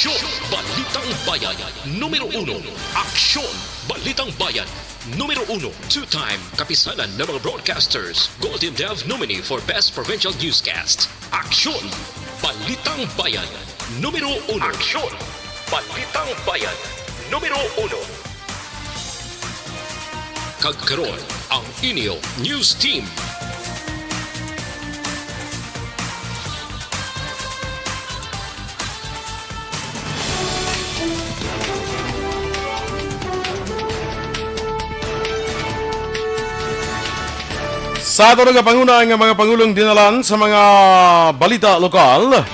Aksyon, Balitang Bayan, Numero 1. Aksyon, Balitang Bayan, Numero 1. Two-time kapisanan ng mga broadcasters. Golden Dove nominee for Best Provincial Newscast. Aksyon, Balitang Bayan, Numero 1. Aksyon, Balitang Bayan, Numero 1. Kagkaroon ang inyo News Team. Sa ato nga panguna ang mga pangulong dinalan sa mga balita lokal.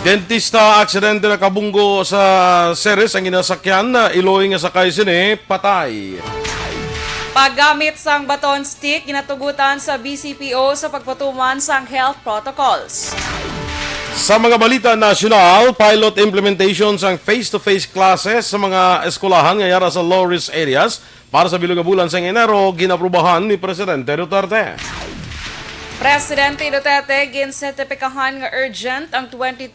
Dentista aksidente na kabunggo sa Ceres ang inasakyan na iloy nga sakay sini patay. Paggamit sang baton stick ginatugutan sa BCPO sa pagpatuman sang health protocols. Sa mga balita nasyonal, pilot implementation sang face-to-face classes sa mga eskulahan ngayara sa low-risk areas para sa bilog nga bulan sa Enero, ginaprubahan ni Presidente Duterte. Presidente Duterte ginsertipikahan nga urgent ang 2020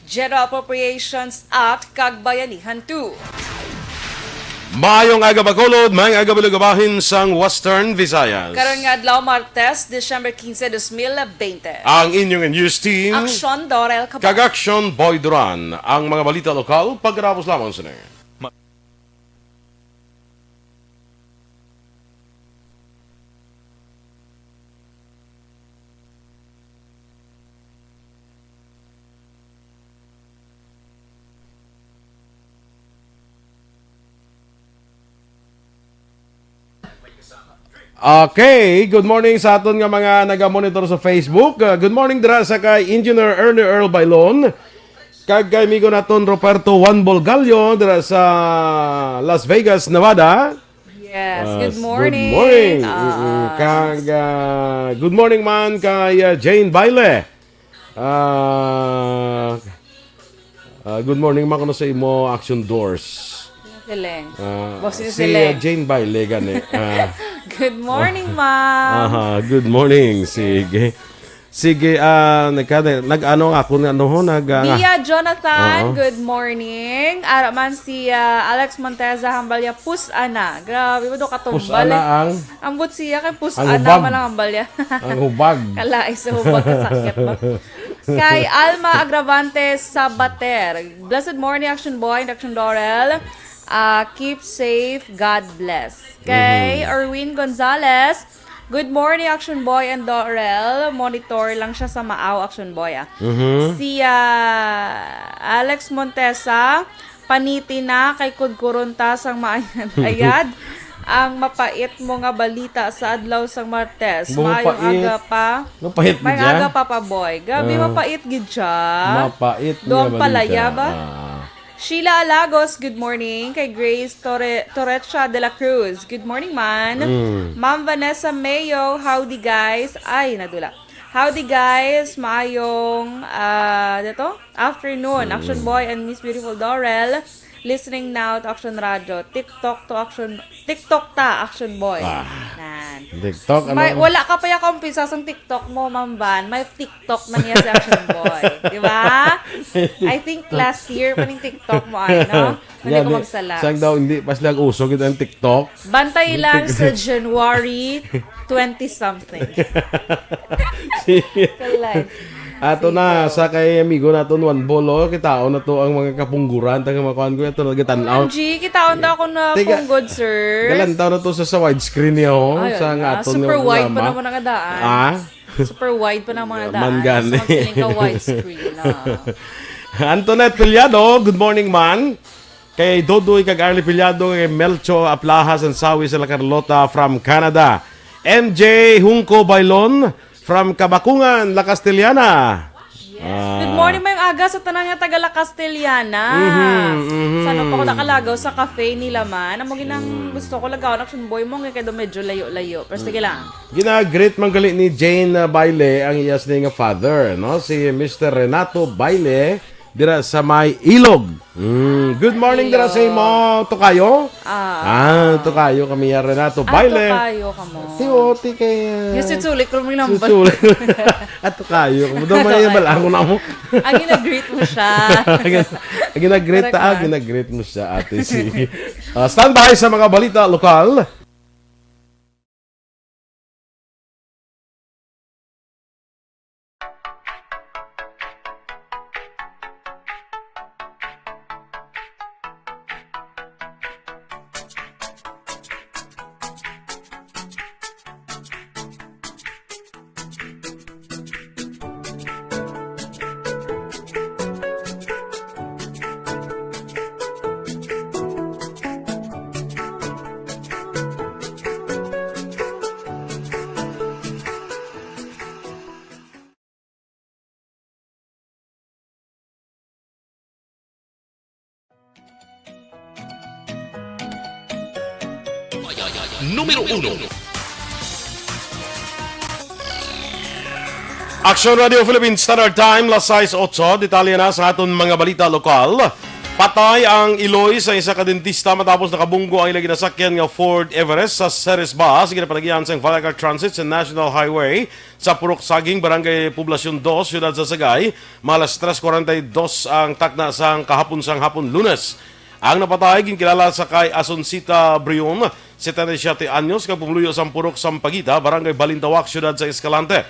General Appropriations Act kag Bayanihan 2. Maayong aga Bacolod, maayong aga bilugabahin sang Western Visayas. Karon nga adlaw Martes, December 15, 2020. Ang inyong news team, Aksyon Dorel kag Aksyon Boy Duran. Ang mga balita lokal, pagkatapos lamang sini. Okay, good morning sa aton nga mga naga-monitor sa Facebook. Good morning dira sa kay Engineer Ernie Earl Bailon. Kag kay migo naton Roberto Juan Bolgallo dira sa Las Vegas, Nevada. Yes, good morning. Good morning. Kag good morning man kay Jane Baile. Good morning man kuno sa imo Action Doors. Sileng. Si Sileng. Jane Baile gani. Good morning, ma'am. Good morning. Sige. Sige, nag-ano ako Mia Jonathan, good morning. Araman si Alex Monteza Hambalya, pusana. Grabe mo do katumbal. Pusana ang ambot siya kay ang pusana hubag. man ang hambalya. ang hubag. Kalay sa hubag kasakit ba. Kay Alma Agravante Sabater. Blessed morning, Action Boy and Action Dorel. Keep safe, God bless. Kay Erwin Gonzalez, good morning, Action Boy and Dorel. Monitor lang siya sa Maaw, Action Boy. Si Alex Montesa, paniti na kay Kudkurunta sang maayad. Ang mapait mo nga balita sa adlaw sang Martes. Maayong aga pa. Mapait gid May aga pa pa boy. Gabi mapait gid siya. Mapait Doon nga palaya balita. ba? Sheila Alagos, good morning. Kay Grace Torrecha de la Cruz, good morning man. Ma'am Vanessa Mayo, howdy guys. Ay, nadula. Howdy guys, maayong afternoon. Action Boy and Miss Beautiful Dorel. Listening now to Action Radio. TikTok ta Action Boy. Nan. TikTok ano? Wala ka pa yung kumpisa sa TikTok mo, Ma'am Van. May TikTok na niya si Action Boy. Di ba? I think last year pa yung TikTok mo ay, no? Hindi ko magsala. Sang daw hindi pas lang uso kita ang TikTok. Bantay lang sa January 20-something. Kalay. Ato na sa kay amigo naton Juan Bolo, kitaon na to ang mga kapungguran tanga makuan ko ato nagitanaw. G, kitaon daw ako na punggod, sir. Galantaw na to sa widescreen niya ho sa nga aton super nga wide pa programa. naman ang daan. Super wide pa naman ang daan. Mangani. So, magsiling ka widescreen na. Antoinette Piliado, good morning man. Kay Dodoy kag Arlie Piliado, kay Melcho Aplahas and Sawi sa La Carlota from Canada. MJ Hunco Bailon from Kabakungan, La Castellana. Good morning, may aga sa tanang nga taga La Castellana. Sana pa ko nakalagaw sa cafe nila man. Amo ginang gusto ko lagaw na Action Boy mo kay do medyo layo-layo. Pero sige lang. Gina-great man gali ni Jane Baile ang iyas nga father, no? Si Mr. Renato Baile dira sa may ilog. Good morning dira sa imo, Tokayo. Tokayo kami yara na to. Baile. Tokayo ka mo. Tiwoti kay... Yung susulik ko may number. Susulik. At Tokayo. Kumudo man yung balango na mo. Ang ginag-greet mo siya. Ginag-greet mo siya, ate si... stand by sa mga balita lokal. Numero 1. Aksyon Radio Philippines Standard Time, las 6:08. Detalye na sa aton mga balita lokal. Patay ang Iloy sa isa ka dentista matapos nakabunggo ang ilang ginasakyan nga Ford Everest sa Ceres Bus. Ginapanagihan sa Valacar Transit sa National Highway sa Purok Saging, Barangay Poblasyon 2, Siyudad sa Sagay. Malas 3:42 ang takna sang kahapon sang hapon Lunes. Ang napatay, ginkilala sa kay Asuncita Brion, 77 anyos, kag pumuluyo sa Purok Sampaguita, Barangay Balintawak, Siyudad sa Escalante.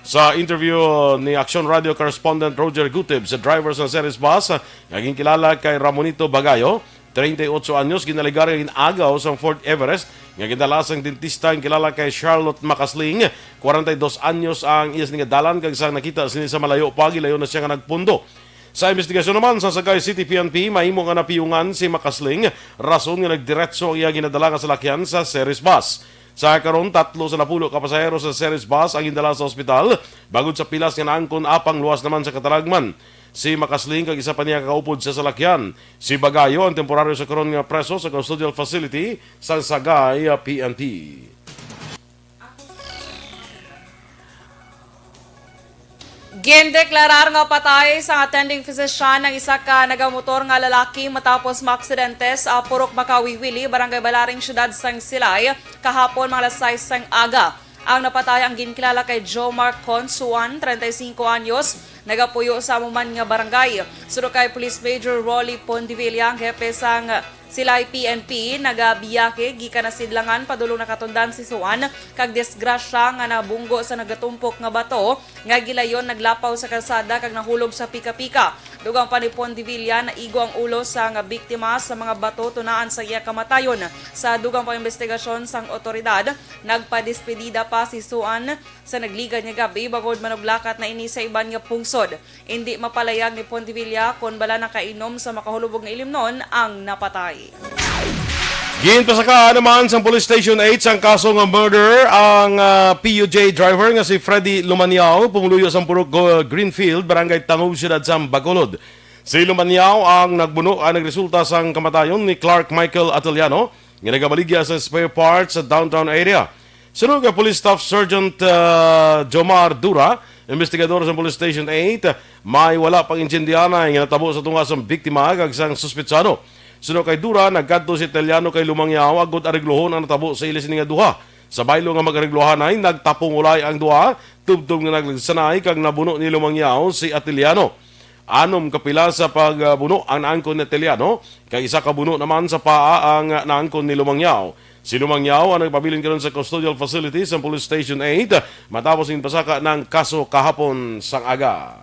Sa interview ni Aksyon Radio correspondent Roger Gutib sa driver sa Ceres Bus, naging kilala kay Ramonito Bagayo, 38 anyos, ginaligar in agaw sa Fort Everest. Nga gindala sang dentista ang kilala kay Charlotte Macasling, 42 anyos ang iyas nga dalan kag sang nakita sini sa malayo pa gilayo na siya nga nagpundo. Sa investigasyon naman sa Sagay City PNP, mahimo nga napiyungan si Macasling, rason nga nagdiretso ang iya ginadala nga salakyan sa Ceres Bus. Sa karon 3 sa napulo ka pasahero sa Ceres Bus ang gindala sa ospital, bagod sa pilas nga naangkon apang luwas naman sa kataragman. Si Macasling kag isa pa niya kaupod sa salakyan. Si Bagayo ang temporaryo sa karon nga preso sa custodial facility sa Sagay PNP. Gindeklarar nga patay sa attending physician ng isa ka nagamotor nga lalaki matapos maaksidente sa Purok Makawiwili, Barangay Balaring, Siyudad sang Silay, kahapon mga alas 6 sang aga. Ang napatay ang ginkilala kay Jomar Consuan, 35 anyos, nagapuyo sa amuman nga barangay. Suro kay Police Major Rolly Pondivilla, ang hepe sang Silay PNP, nagabiyake gikan na sidlangan padulong nakatundan si Suan kag disgrasya nga nabunggo sa nagatumpok nga bato nga gilayon naglapaw sa kalsada kag nahulog sa pika-pika. Dugang pa ni Pondivilla na igo ang ulo sa nga biktima sa mga bato tunaan sa iya kamatayon. Sa dugang pa investigasyon sang otoridad, nagpadispedida pa si Suan sa nagligad nga gabi bagod manuglakat na ini sa iban nga pungsod. Hindi mapalayag ni Pondivilla kung bala nakainom sa makahulubog nga ilimnon ang napatay. Ginpasaka naman sa Police Station 8 ang kaso ng murder ang PUJ driver nga si Freddy Lumaniao, pumuluyo sa Purok Greenfield, Barangay Tangub, Siyudad sa Bacolod. Si Lumaniao ang nagbuno ang nagresulta sa kamatayon ni Clark Michael Ataliano nga nagabaligya sa spare parts sa downtown area. Sunod ka Police Staff Sergeant Jomar Dura, investigador sa Police Station 8, may wala pang insendiana nga natabo sa tunga sa biktima kag sang suspetsado. Suno kay Dura, nagkadto si Italiano kay Lumangyaw, agod ariglohon ang natabo sa ilis nga duha. Sa baylo nga mag-ariglohan ay nagtapong ulay ang duha, tubtub nga nagsanay kag nabuno ni Lumangyaw si Italiano. Anom kapila sa pagbuno ang naangkon ni Italiano, kay isa kabuno naman sa paa ang naangkon ni Lumangyaw. Si Lumangyaw ang nagpabilin karon sa custodial facility sa Police Station 8 matapos ng pasaka ng kaso kahapon sang aga.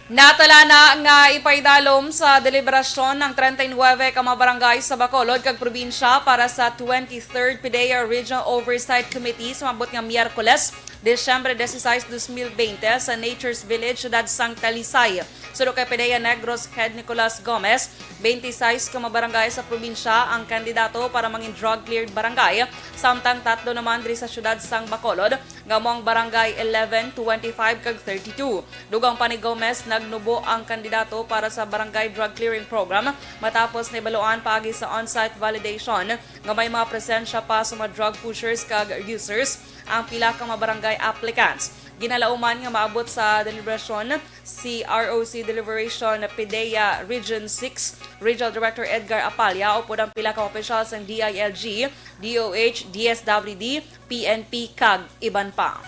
Natala na nga ipaidalom sa deliberasyon ng 39 ka mga barangay sa Bacolod kag probinsya para sa 23rd PDEA Regional Oversight Committee sa mabot nga Miyerkules, Desyembre 16, 2020 sa Nature's Village, Siyudad sang Talisay. Sulo kay PDEA Negros Head Nicolas Gomez, 26 ka mga barangay sa probinsya ang kandidato para mangin drug-cleared barangay, samtang 3 naman diri sa Siyudad sang Bacolod, ngamong barangay 11, 25 kag 32. Dugang pa ni Gomez, nagnubo ang kandidato para sa barangay drug clearing program matapos nibaluan paagi sa on-site validation nga may mga presensya pa sa mga drug pushers kag users ang pila ka mga barangay applicants. Ginalauman nga maabot sa deliberasyon si ROC Deliberation PIDEA Region 6 Regional Director Edgar Apalya upod ang pila ka opisyal sa DILG, DOH, DSWD, PNP, CAG, iban pa.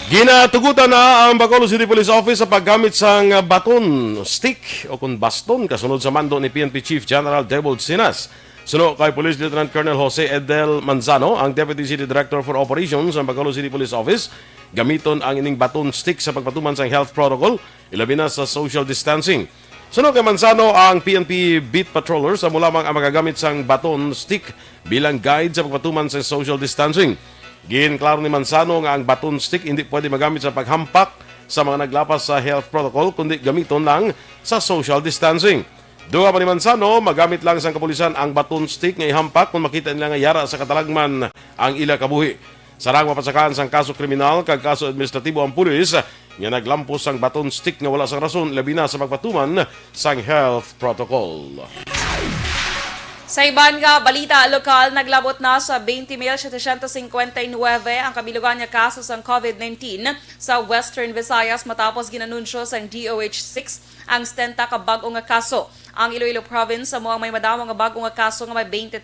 Ginatugutan na ang Bacolod City Police Office sa paggamit sang baton, stick o kung baston kasunod sa mando ni PNP Chief General Debold Sinas. Suno kay Police Lieutenant Colonel Jose Edel Manzano, ang Deputy City Director for Operations ng Bacolod City Police Office, gamiton ang ining baton stick sa pagpatuman sa health protocol, ilabi na sa social distancing. Suno kay Manzano, ang PNP beat patrollers sa mulamang ang magagamit sang baton stick bilang guide sa pagpatuman sa social distancing. Ginklaro ni Manzano nga ang baton stick hindi pwede magamit sa paghampak sa mga naglapas sa health protocol kundi gamiton lang sa social distancing. Duha pa ni Manzano, magamit lang sa kapulisan ang baton stick nga ihampak kung makita nila nga yara sa katalagman ang ila kabuhi. Sarang mapasakaan sang kaso kriminal kag kaso administratibo ang pulis nga naglampos ang baton stick nga wala sang rason labi na sa pagpatuman sang health protocol. Sa iban nga balita lokal, naglabot na sa 20,759 ang kabilugan nga kaso sa COVID-19 sa Western Visayas matapos ginanunsyo sa DOH-6 ang 70 ka bag-o nga kaso. Ang Iloilo Province sa mga may madamo nga bag-o nga kaso nga may 23,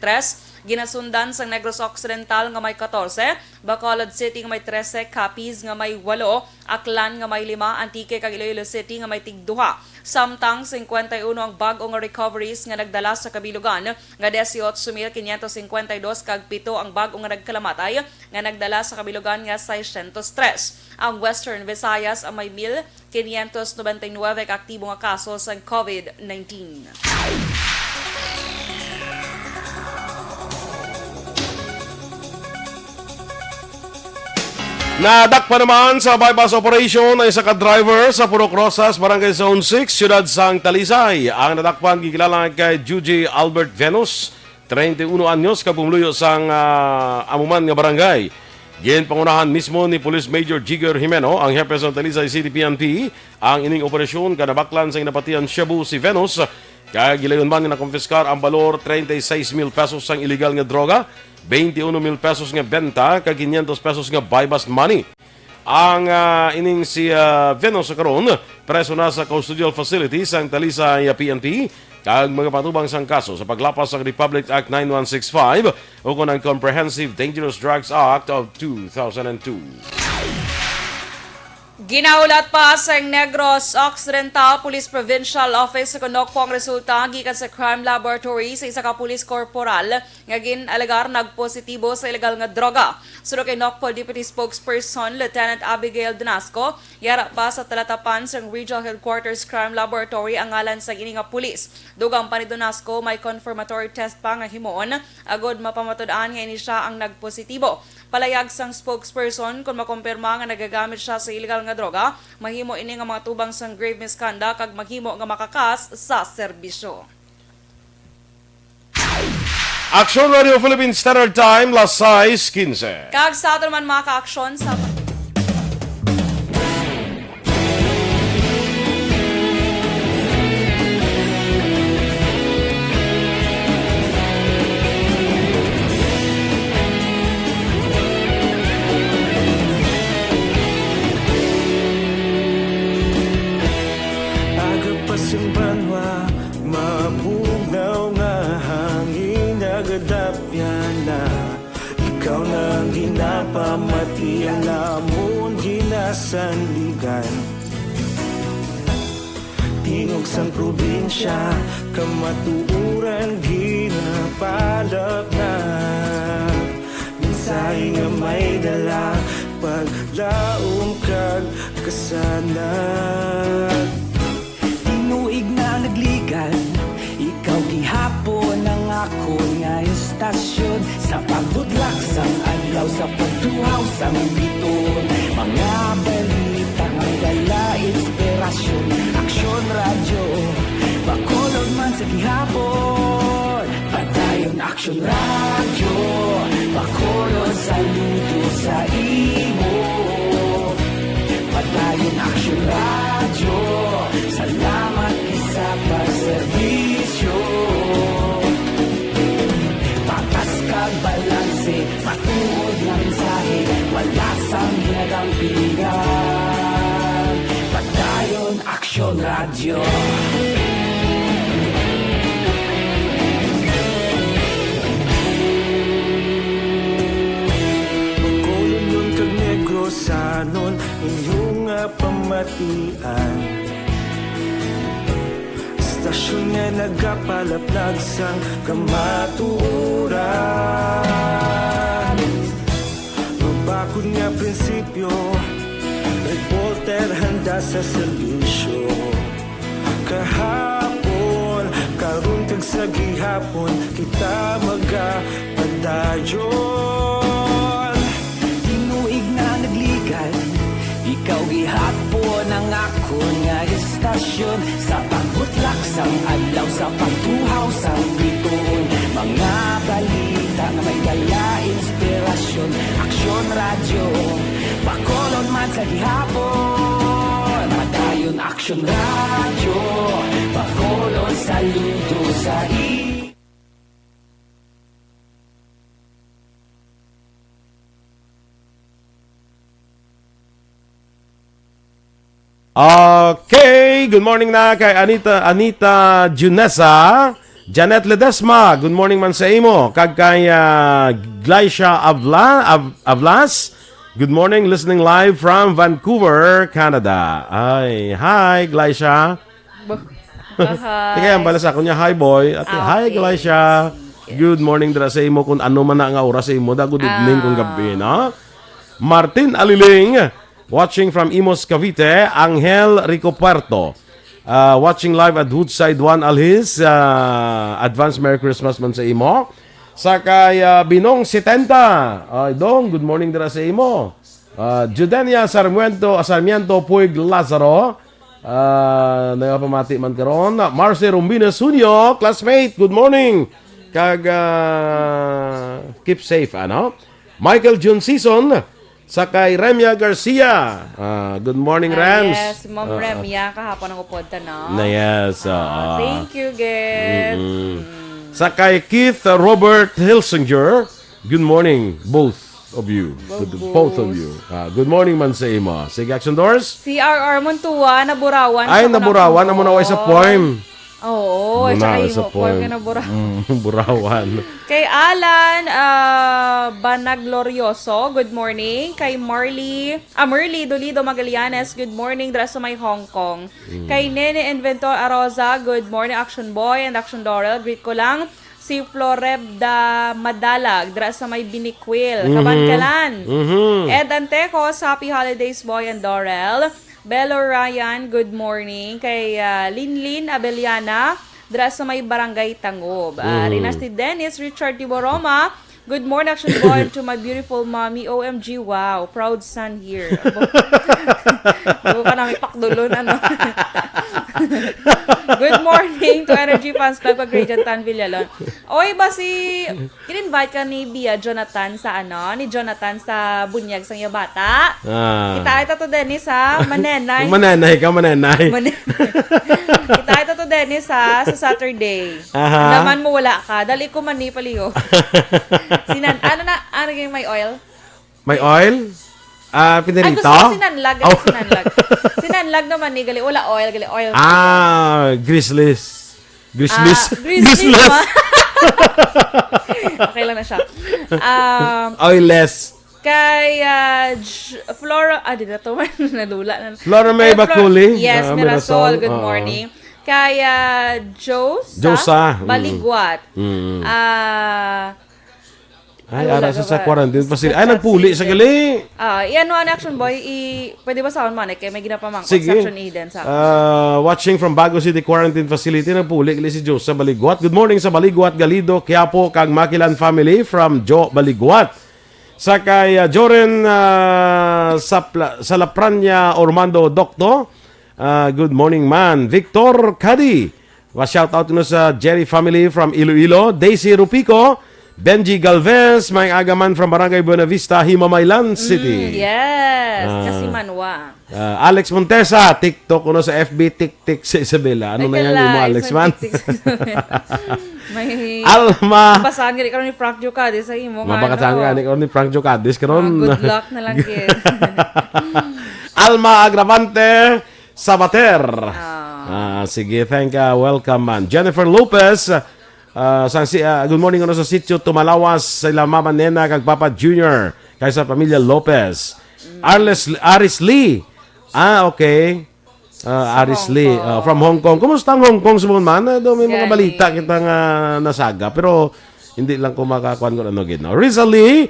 ginasundan sa Negros Occidental nga may 14, Bacolod City nga may 13, Capiz nga may 8, Aklan nga may 5, Antique kag Iloilo City nga may 2. Samtang 51 ang bag-o nga recoveries nga nagdala sa kabilugan, nga 18,552 kag 7 ang bag-o nga nagkalamatay nga nagdala sa kabilugan nga 603. Ang Western Visayas ang may 1,599 ka aktibo nga kaso sa COVID-19. Nadak pa naman sa bypass operation ay isa ka driver sa Purok Rosas, Barangay Zone 6, Siyudad sang Talisay. Ang nadakpan gikilala kay Juji Albert Venus, 31 anyos, kapumluyo sang amuman nga barangay. Gin pangunahan mismo ni Police Major Jigger Jimeno, ang hepe sa Talisay City PNP, ang ining operasyon kanabaklan sa inapatian Shabu si Venus. Kaya gilayon man nga nakonfiskar ang balor 36,000 pesos sang illegal nga droga, 21,000 pesos nga benta, kag 500 pesos nga buy-bust money. Ang ining si Venus karon preso na sa custodial facility sang Talisay PNP kag mga patubang sang kaso sa paglapas sa Republic Act 9165 o ang Comprehensive Dangerous Drugs Act of 2002. Ginaulat pa sa Negros Occidental Police Provincial Office sa kunokpo ang resulta gikan sa crime laboratory sa isa ka police corporal nga ginalagar nagpositibo sa ilegal nga droga. Suro kay Nokpo Deputy Spokesperson Lieutenant Abigail Donasco, yara pa sa talatapan sa Regional Headquarters Crime Laboratory ang ngalan sa ini nga pulis. Dugang pa ni Donasco may confirmatory test pa nga himuon agod mapamatud-an nga ini siya ang nagpositibo. Palayag sang spokesperson kung makumpirma nga nagagamit siya sa illegal nga droga, mahimo ini nga mga tubang sang grave misconduct kag maghimo nga makakas sa serbisyo. Aksyon Radio Philippine Standard Time, las 6:15. Kag sa ato naman mga ka-aksyon sa Simbanwa, mabugaw nga hangin nagadapyan na. Ikaw na ginapamati ang namon ginasandigan. Tingog sang probinsya, kamatuuran ginapalak na. Minsay nga may dala, paglaom kag kasanag. Tinuig na nagligan, ikaw gihapon ang ako nga istasyon. Sa pagbudlak sang adlaw, sa pagduhaw sang biton. Mga balita nga dala inspirasyon. Aksyon radyo, Bacolod man sa gihapon. Padayon Aksyon radyo, Bacolod saludo sa imo. Padayon Aksyon radyo, salamat isa pagserbisyo. Patas kag balanse, matuod na mensahe, wala sang ginagawa Aksyon Radio. Makulong nun kag negro sanon inyong pamatian. Stasyon nga nagapalaplag sang kamaturan. Mabakod nga prinsipyo, reporter handa sa serbisyo. Kahapon, karun kag sa gihapon, kita magapadayon. Tinuig na nagligan, ikaw gihapon ang ako nga istasyon. Sa pagbutlak sang adlaw, sa pagtuhaw sang bituon. Mga balita na may dala inspirasyon. Aksyon Radio, bakolon man sa gihapon. Madayon Aksyon Radio, bakolon saludo sa Okay, good morning na kay Anita Junesa, Janet Ledesma, good morning man sa imo. Kag kay Glycia Avlas, good morning, listening live from Vancouver, Canada. Ay, hi Glycia. Tika yan pala sa kunya, hi boy. At hi Glycia. Good morning dira sa imo kung ano man na nga oras sa imo. Good evening kung gabi, no? Martin Aliling, watching from Imos, Cavite. Angel Rico Puerto, watching live at Woodside 1 Alhis. Advance Merry Christmas man sa imo. Sa kay Binong 70. Ay dong, good morning dira sa imo. Judenia Sarmiento Puig Lazaro. Nagapamati man karon. Marce Rumbina Sunyo, classmate, good morning. Kag keep safe, ano? Michael June Season. Sa kay Remia Garcia. Good morning, Rams. Yes, Ma'am Remia, kahapon ang upunta, no? Yes. Thank you, Git. Sa kay Keith Robert Hilsinger. Good morning, both of you. Both of you. Good morning man sa imo. Sige, Action Doors. CRR Montua, naburawan. Ay, naburawan. Amo na sa poem. Oo, tsaka yung poem ka naburawan. Burawan. Kay Alan Banaglorioso, good morning. Kay Merly Dolido Magallanes, good morning. Dra sa may Hong Kong. Kay Nene Inventor Aroza, good morning. Action Boy and Action Dorel, greet ko lang. Si Florebda Madalag, dra sa may Biniquil, Kabankalan. Ed Antecos, happy holidays, Boy and Dorel. Bello Ryan, good morning. Kay Linlin Abeliana, dra sa may Barangay Tangob. Rinasti Dennis, Richard Tiboroma, good morning, Action Boy, to my beautiful mommy. OMG, wow, proud son here. Abo ka namin pakdulon, ano. Good morning to Energy Fans Club pag Regent Tan Villalon. Oy, ba in-invite ka ni Bia Jonathan sa ni Jonathan sa bunyag sang Yabata. Kita ito to Dennis ha, manenay. Manenay. Kita ito to Dennis ha, sa Saturday. Naman mo wala ka, dali ko man ni paliho. Ano yung may oil? May oil? Pinarito? Gusto ko sinanlag. Sinanlag naman ni gali wala oil, gali oil. Grizzlies. Grizzlies. Okay lang na siya. Oilless. Kay Flora, di na to, nalula na. Flora May Bakuli. Yes, Mirasol, good morning. Kay Josa Baligwat. Ay, ara sa quarantine facility. Ay, nagpuli sa gali. Yan one Action Boy. Pwede ba sa man kay may ginapamang Sige. Action Eden sa watching from Bago City Quarantine Facility, nagpuli gali si Joe sa Baligwat. Good morning sa Baligwat, Galido, Quiapo, kag Makilan family from Joe Baligwat. Sa kay Joren sa Lapranya Ormando Docto. Good morning man. Victor Cadi. Shout out no sa Jerry family from Iloilo. Daisy Rupico. Benji Galvez, may agaman from Barangay Buena Vista, Himamaylan City. Yes, kasi manwa. Alex Montesa, TikTok no sa FB, tik sa Isabela. Ano na yan mo, Alex man? May Alma. basahan ka ni Frank Jocadis sa imo. Mabakasan ka ni Frank Jocadis karon. Good luck na lang kid. Alma Agravante, Sabater. Sige, welcome man. Jennifer Lopez, good morning sa sitio Tumalawas sa Mama Nena kag Papa Junior kay sa pamilya Lopez. Aris Lee. Okay. Aris Lee from Hong Kong. Kumusta ang Hong Kong sumon man? May mga balita kitang nasaga pero hindi lang ko makakuan ko ano gid. Rizal Lee,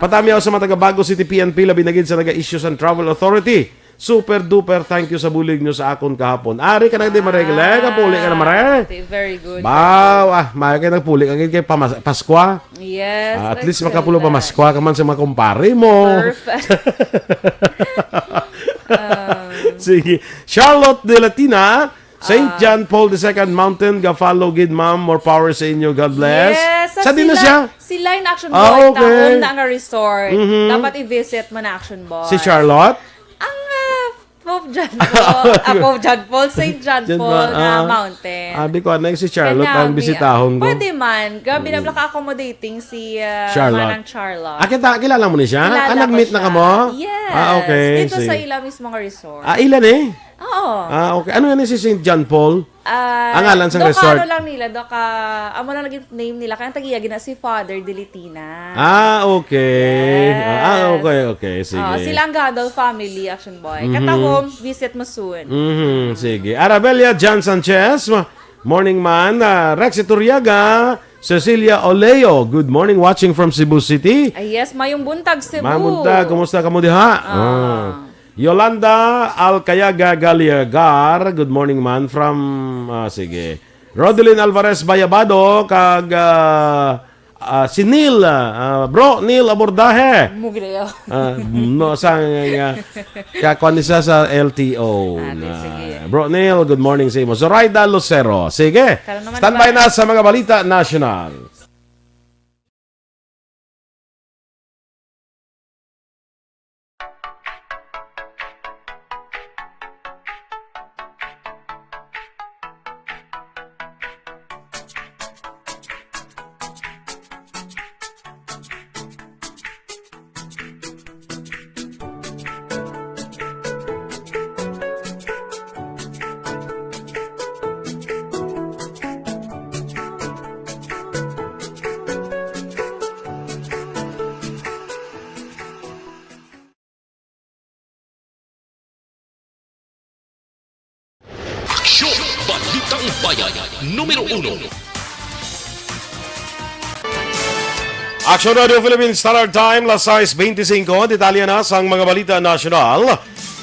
patami ako sa mga taga-Bago City PNP labi na gid sa naga-issues and Travel Authority. Super duper thank you sa bulig nyo sa akon kahapon. Ari ka na di maregle, kapuli ka na mare. Very good. Baw, may kayo nagpuli ka kay Paskwa. Yes. At least makapulo pa Maskwa ka man sa mga kumpare mo. Perfect. Sige. Charlotte de Latina, St. John Paul II Mountain, ga-follow gid ma'am. More power sa inyo. God bless. Yes. Sa din na siya? Sila yung Action Boy. Okay. Na nga resort. Dapat i-visit mo na Action Boy. Si Charlotte? Ang Pope John Paul. Pope John Paul. St. John Paul na mountain. Abi ko, na si Charlotte ang bisitahon ko. Pwede man. Gabi na accommodating si Manang Charlotte. Kilala mo ni siya? Nag-meet na ka mo? Yes. Okay. Dito sa ila mismong resort. Ilan eh? Oo. Okay. Ano yan si St. John Paul? Ang alan sa resort? Ano lang nila, amo lang naging name nila. Kaya tagiyagi na si Father Dilitina. Okay. Yes. Okay. Sige. Sila ang Gadol family, Action Boy. Katahom, visit mo soon. Sige. Arabelia John Sanchez, morning man. Rex Iturriaga, Cecilia Oleo, good morning, watching from Cebu City. Yes, mayong buntag Cebu. Mayong buntag, kumusta ka mo diha? Yolanda Alcayaga Galiagar, good morning man from sige. Rodelyn Alvarez Bayabado kag si Neil bro Neil Abordahe. Mugidayo. No sang kakuan ni sa LTO. Bro Neil, good morning sa imo. Zoraida Lucero. Sige. Standby na sa mga balita national. Aksyon! Balitang Bayan, Numero 1. Action Radio Philippines Standard Time, las 6:25. Detalye na sa mga balita nasyonal.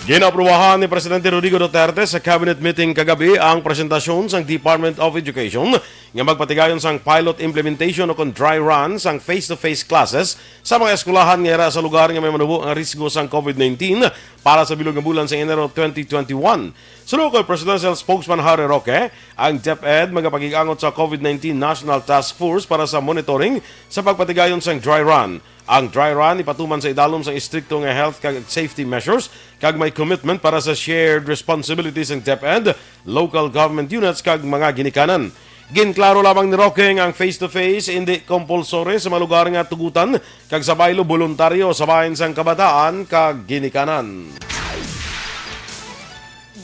Ginapruwahan ni Presidente Rodrigo Duterte sa cabinet meeting kagabi ang presentasyon sa Department of Education nga magpatigayon sang pilot implementation o kon dry run sang face-to-face classes sa mga eskwelahan nga sa lugar nga may manubo ang risgo sang COVID-19 para sa bilog nga bulan sa Enero 2021. Sunod kay Presidential Spokesman Harry Roque, ang DepEd magapagigangot sa COVID-19 National Task Force para sa monitoring sa pagpatigayon sang dry run. Ang dry run ipatuman sa idalom sa istrikto nga health kag safety measures kag may commitment para sa shared responsibilities ng DepEd, local government units kag mga ginikanan. Ginklaro lamang ni Roque ang face-to-face hindi compulsory sa mga lugar nga tugutan kag sa baylo voluntaryo sa bahin sang kabataan kag ginikanan.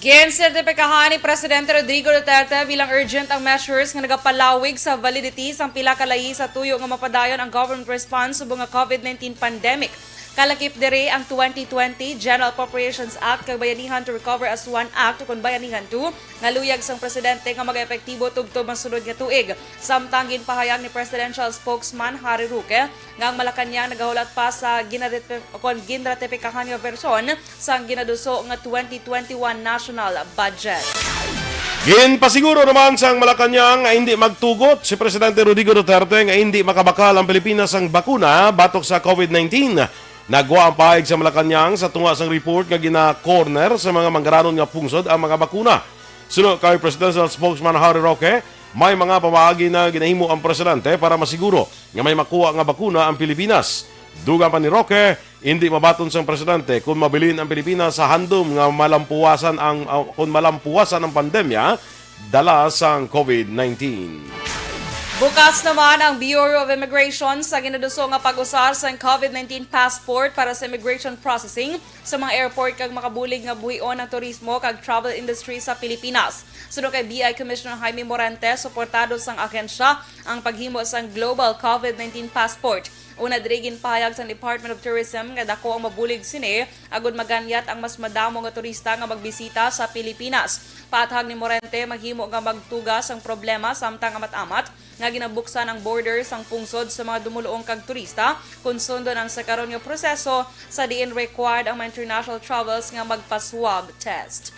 Ginsertipikahan ni Presidente Rodrigo Duterte bilang urgent ang measures nga nagapalawig sa validity sang pila ka layi sa tuyo nga mapadayon ang government response subong nga COVID-19 pandemic. Kalakip diri ang 2020 General Appropriations Act kag Bayanihan to Recover as One Act kung Bayanihan 2 nga luyag sang presidente nga mag-epektibo tubtob ang sunod nga tuig. Samtang ginpahayag ni Presidential Spokesman Harry Roque nga ang Malacanang nagahulat pa sa ginratipikahan nga bersyon sang ginaduso nga 2021 national budget. Ginpasiguro naman sang Malacanang nga hindi magtugot si Presidente Rodrigo Duterte nga hindi makabakal ang Pilipinas ang bakuna batok sa COVID-19. Nagwa ang pahayag sa Malacanang sa tunga sang report nga gina-corner sa mga manggaranon nga pungsod ang mga bakuna. Sunod kay Presidential Spokesman Harry Roque, may mga pamaagi na ginahimo ang presidente para masiguro nga may makuha nga bakuna ang Pilipinas. Dugang pa ni Roque, hindi mabaton sang presidente kung mabilin ang Pilipinas sa handom nga malampuwasan ang pandemya dala sang COVID-19. Bukas naman ang Bureau of Immigration sa ginuduso nga pag-usar sa COVID-19 passport para sa immigration processing sa mga airport kag makabulig nga buhion ang turismo kag travel industry sa Pilipinas. Sunod kay BI Commissioner Jaime Morante, suportado sang ahensya ang paghimo sang Global COVID-19 Passport. Una dirigin pahayag sa Department of Tourism nga dako ang mabulig sini agud maganyat ang mas madamo nga turista nga magbisita sa Pilipinas. Paathag ni Morante maghimo nga magtugas ang problema samtang amat-amat nga ginabuksan ang borders ang pungsod sa mga dumuluong kag turista kun sundon ang sa karon nga proseso sa diin required ang mga international travels nga magpa-swab test.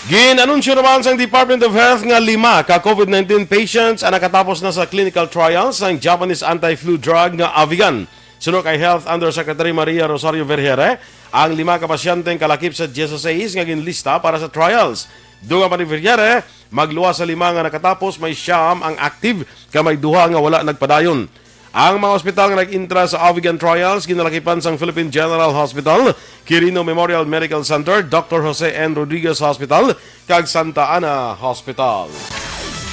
Ginanunsyo naman sa Department of Health nga 5 ka COVID-19 patients ang nakatapos na sa clinical trials ng Japanese anti-flu drug nga Avigan. Sunod kay Health Undersecretary Maria Rosario Vergere, ang 5 ka pasyenteng kalakip sa 16 nga ginlista para sa trials. Dunga pa ni Vergere, magluwas sa 5 nga nakatapos, may siyam ang active ka may 2 nga wala nagpadayon. Ang mga ospital nga nag-intra sa Avigan Trials ginalakipan sa Philippine General Hospital, Quirino Memorial Medical Center, Dr. Jose N. Rodriguez Hospital, kag Santa Ana Hospital.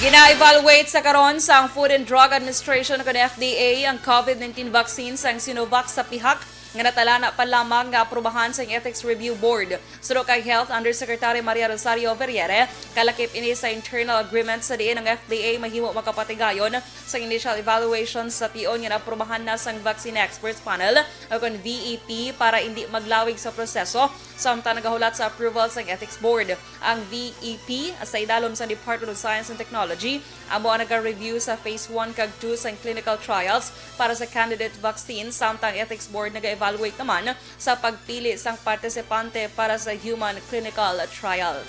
Gina-evaluate sa karon sa Food and Drug Administration ng FDA ang COVID-19 vaccine sa Sinovac sa pihak nga natalana pa lamang nga aprubahan sa Ethics Review Board. Suro kay Health Undersecretary Maria Rosario Vergere, kalakip ini sa internal agreement sa diin ng FDA mahimo makapatigayon sa initial evaluation sa tion nga aprubahan na sang Vaccine Experts Panel o kon VEP para hindi maglawig sa proseso samtang nagahulat sa approval sa Ethics Board. Ang VEP sa idalom sa Department of Science and Technology amo ang naga-review sa Phase 1 kag 2 sa clinical trials para sa candidate vaccine samtang Ethics Board nag-evaluate naman sa pagpili sang partisipante para sa human clinical trials.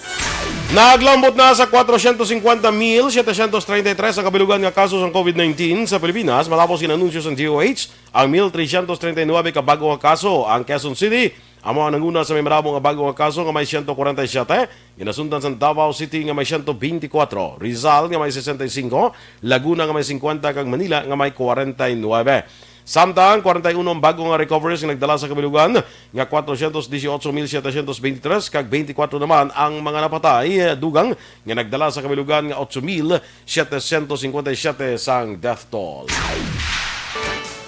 Naglambot na sa 450,733 ang kabilugan nga kaso ng COVID-19 sa Pilipinas matapos inanunsyo sa DOH ang 1,339 ka bago nga kaso. Ang Quezon City amo ang nanguna sa may marabong nga bago nga kaso nga may 147, ginasundan sa Davao City nga may 124, Rizal nga may 65, Laguna nga may 50 kag Manila nga may 49. Samtang 41 bago nga recoveries nga nagdala sa kabilugan nga 418,723 kag 24 naman ang mga napatay dugang nga nagdala sa kabilugan nga 8,757 sang death toll.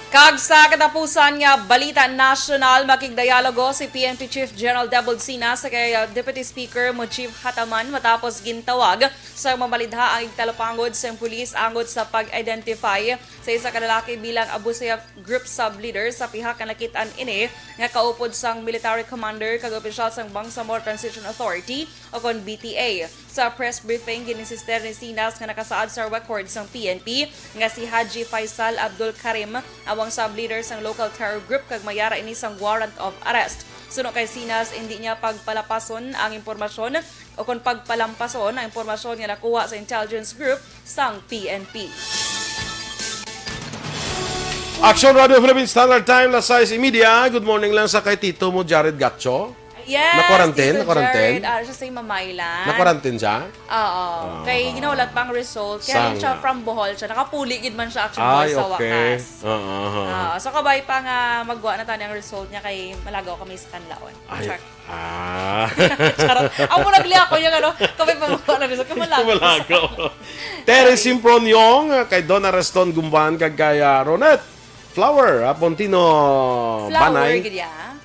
Kag sa katapusan nga balita national, makigdialogo si PNP Chief General Debulsina sa kay Deputy Speaker Mujib Hataman matapos gintawag sa mabalidha ang igtalapangod sa pulis angod sa pag-identify sa isa ka lalaki bilang Abu Sayyaf Group Sub-Leader sa pihak nga nakitaan ini nga kaupod sang military commander kag opisyal sang Bangsamoro Transition Authority o kon BTA. Sa press briefing, ginisister ni Sinas nga nakasaad sa record sang PNP nga si Haji Faisal Abdul Karim awang sub-leader sang local terror group kag mayara ini sang warrant of arrest. Suno kay Sinas, hindi niya pagpalapason ang impormasyon o kung pagpalampason ang impormasyon nga nakuha sa intelligence group sang PNP. Aksyon Radio Philippine Standard Time, las 6:30. Good morning lang sa kay Tito mo, Jared Gatcho. Yes, Na-quarantine? Tito Jared. Siya sa Mamaylan. Na-quarantine siya? Oo. Kay ginawalat pang result. Kaya rin siya from Bohol siya. Nakapuligid man siya actually sa wakas. So kabay pa nga magwa na tayo ang result niya kay malagaw kami sa Kanlaon. Char. Charot. Ako mo nagli ako yung ano. Kabay pa magwa na result. Malagaw. Terry Simpronyong, kay Donna Reston Gumban, kag kay Ronet Flower, Pontino Banay.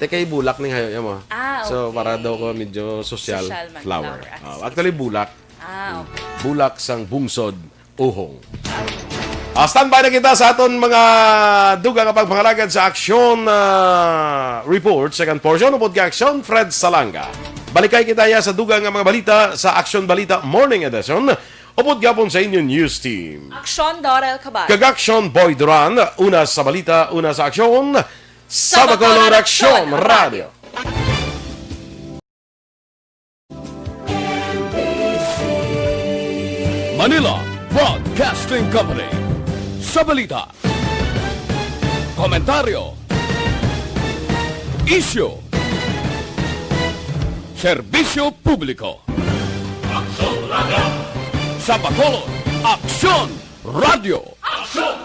Kay bulak ning hayo mo. Okay. So para daw ko medyo social flower. Actually bulak. Okay. Bulak sang bungsod uhong. Standby na kita sa aton mga dugang kapag pangalagad sa Aksyon report, second portion upod ka Aksyon, Fred Salanga. Balikay kita ya sa dugang mga balita sa Aksyon Balita Morning Edition. Upod gapon sa inyong news team. Aksyon Dorel Kabay. Kag-Aksyon Boy Duran, una sa balita, una sa aksyon, sa Bacolod Aksyon Radio. Manila Broadcasting Company. Sa balita, komentaryo, issue, serbisyo publiko. Aksyon Radio. Sa Bacolod, Aksyon Radio. Aksyon!